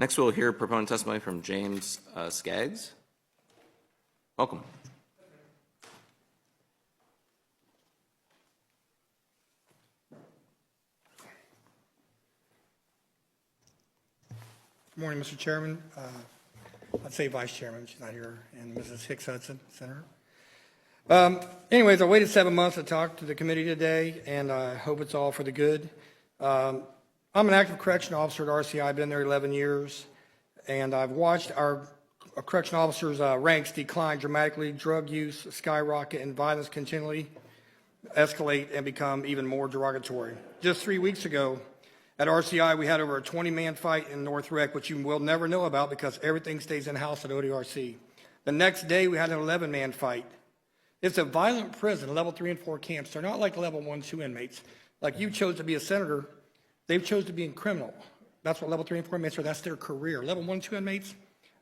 Next, we'll hear proponent testimony from James Skaggs. Welcome. Good morning, Mr. Chairman. I'd say Vice Chairman, she's not here, and Mrs. Hicks Hudson, Senator. Anyways, I waited 7 months to talk to the committee today, and I hope it's all for the good. I'm an active correctional officer at RCI. I've been there 11 years, and I've watched our correctional officers' ranks decline dramatically, drug use skyrocket, and violence continually escalate and become even more derogatory. Just 3 weeks ago, at RCI, we had over a 20-man fight in North Rec, which you will never know about because everything stays in-house at ODRC. The next day, we had an 11-man fight. It's a violent prison, level 3 and 4 camps. They're not like level 1, 2 inmates. Like you chose to be a senator, they've chose to be a criminal. That's what level 3 and 4 inmates are. That's their career. Level 1, 2 inmates,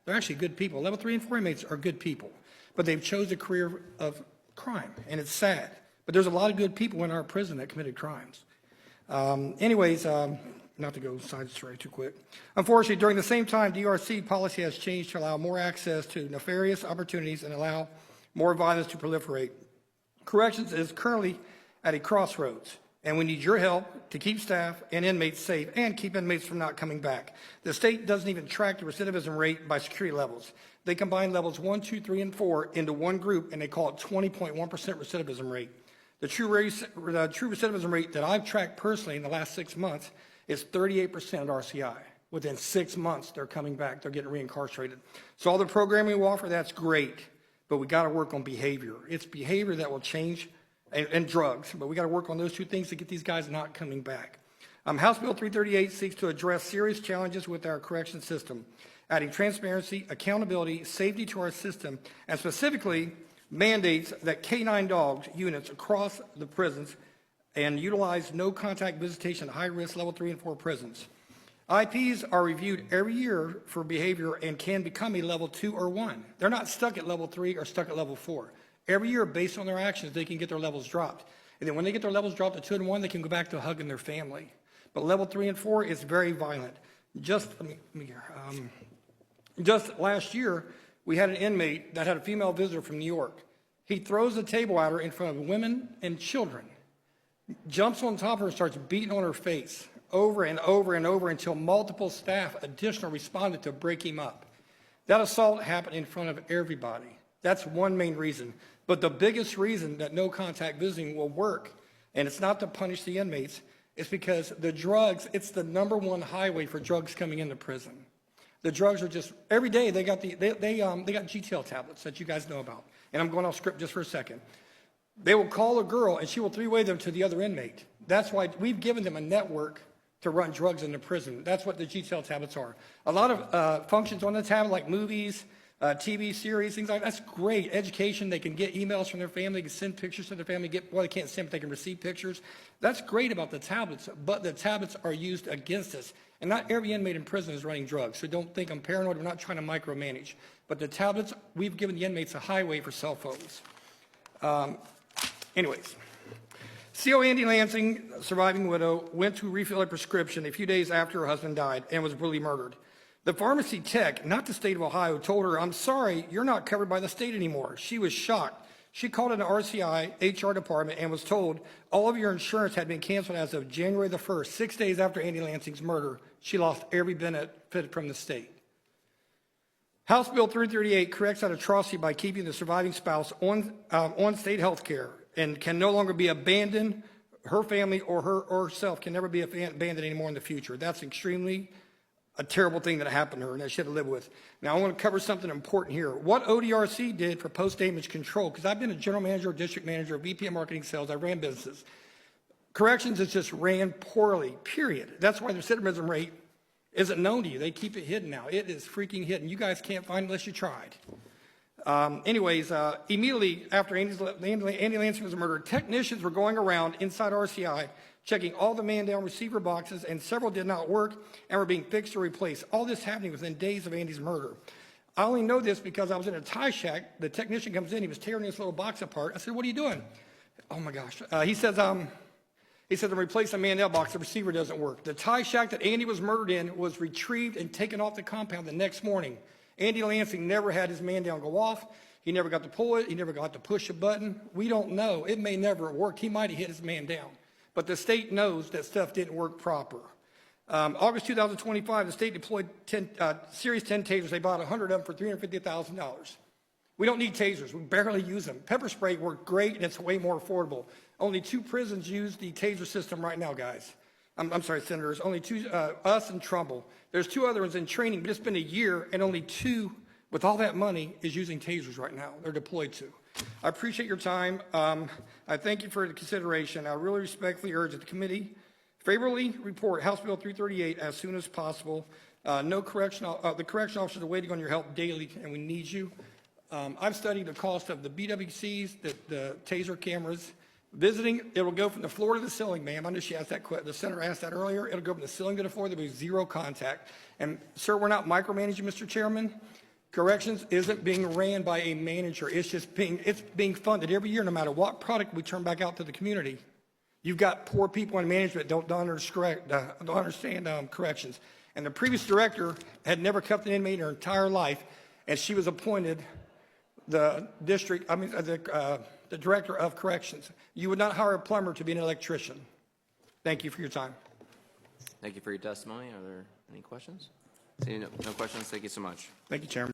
they're actually good people. Level 3 and 4 inmates are good people, but they've chose a career of crime, and it's sad. But there's a lot of good people in our prison that committed crimes. Not to go side story too quick. Unfortunately, during the same time, DRC policy has changed to allow more access to nefarious opportunities and allow more violence to proliferate. Corrections is currently at a crossroads, and we need your help to keep staff and inmates safe and keep inmates from not coming back. The state doesn't even track the recidivism rate by security levels. They combine levels 1, 2, 3, and 4 into one group, and they call it 20.1% recidivism rate. The true recidivism rate that I've tracked personally in the last 6 months is 38% at RCI. Within 6 months, they're coming back. They're getting reincarcerated. So all the programming we offer, that's great, but we got to work on behavior. It's behavior that will change, and drugs, but we got to work on those two things to get these guys not coming back. House Bill 338 seeks to address serious challenges with our correction system, adding transparency, accountability, safety to our system, and specifically mandates that K9 dogs units across the prisons and utilize no-contact visitation at high-risk level 3 and 4 prisons. IPs are reviewed every year for behavior and can become a level 2 or 1. They're not stuck at level 3 or stuck at level 4. Every year, based on their actions, they can get their levels dropped. And then when they get their levels dropped to 2 and 1, they can go back to hugging their family. But level 3 and 4 is very violent. Just last year, we had an inmate that had a female visitor from New York. He throws the table at her in front of women and children, jumps on top of her and starts beating on her face over and over and over until multiple staff additional responded to break him up. That assault happened in front of everybody. That's one main reason. But the biggest reason that no contact visiting will work, and it's not to punish the inmates, is because the drugs, it's the #1 highway for drugs coming into prison. The drugs are just, every day they got GTL tablets that you guys know about. And I'm going off script just for a second. They will call a girl and she will three-way them to the other inmate. That's why we've given them a network to run drugs in the prison. That's what the GTL tablets are. A lot of functions on the tablet like movies, TV series, things like that. That's great. Education, they can get emails from their family, they can send pictures to their family, they can't send, but they can receive pictures. That's great about the tablets, but the tablets are used against us. And not every inmate in prison is running drugs, so don't think I'm paranoid. We're not trying to micromanage. But the tablets, we've given the inmates a highway for cell phones. Anyways, CO Andy Lansing, surviving widow, went to refill a prescription a few days after her husband died and was brutally murdered. The pharmacy tech, not the state of Ohio, told her, "I'm sorry, you're not covered by the state anymore." She was shocked. She called an RCI HR department and was told all of your insurance had been canceled as of January the 1st, 6 days after Andy Lansing's murder. She lost every benefit from the state. House Bill 338 corrects that atrocity by keeping the surviving spouse on state health care and can no longer be abandoned. Her family or herself can never be abandoned anymore in the future. That's extremely a terrible thing that happened to her and that she had to live with. Now, I want to cover something important here. What ODRC did for post-damage control, because I've been a general manager, district manager, VP of marketing sales, I ran businesses. Corrections is just ran poorly, period. That's why the recidivism rate isn't known to you. They keep it hidden now. It is freaking hidden. You guys can't find it unless you tried. Immediately after Andy Lansing was murdered, technicians were going around inside RCI checking all the man-down receiver boxes, and several did not work and were being fixed or replaced. All this happening within days of Andy's murder. I only know this because I was in a tie shack. The technician comes in. He was tearing this little box apart. I said, "What are you doing?" Oh, my gosh. He says, He said, to replace a man box, the receiver doesn't work. The tie shack that Andy was murdered in was retrieved and taken off the compound the next morning. Andy Lansing never had his man down go off. He never got to pull it. He never got to push a button. We don't know. It may never have worked. He might have hit his man down. But the state knows that stuff didn't work proper. August 2025, the state deployed Series 10 tasers. They bought 100 of them for $350,000. We don't need tasers. We barely use them. Pepper spray worked great, and it's way more affordable. Only 2 prisons use the taser system right now, guys. I'm sorry, senators. Only 2, us and Trumbull. There's 2 other ones in training, but it's been a year, and only 2, with all that money, is using tasers right now. They're deployed to. I appreciate your time. I thank you for the consideration. I really respectfully urge that the committee favorably report House Bill 338 as soon as possible. The correction officers are waiting on your help daily, and we need you. I've studied the cost of the BWCs, the taser cameras. Visiting, it will go from the floor to the ceiling, ma'am. I know she asked that question. The senator asked that earlier. It'll go from the ceiling to the floor. There'll be 0 contact. And, sir, we're not micromanaging, Mr. Chairman. Corrections isn't being ran by a manager. It's being funded every year, no matter what product we turn back out to the community. You've got poor people in management that don't understand corrections. And the previous director had never kept an inmate in her entire life, and she was appointed the director of corrections. You would not hire a plumber to be an electrician. Thank you for your time. Thank you for your testimony. Are there any questions? Seeing no questions, thank you so much. Thank you, Chairman.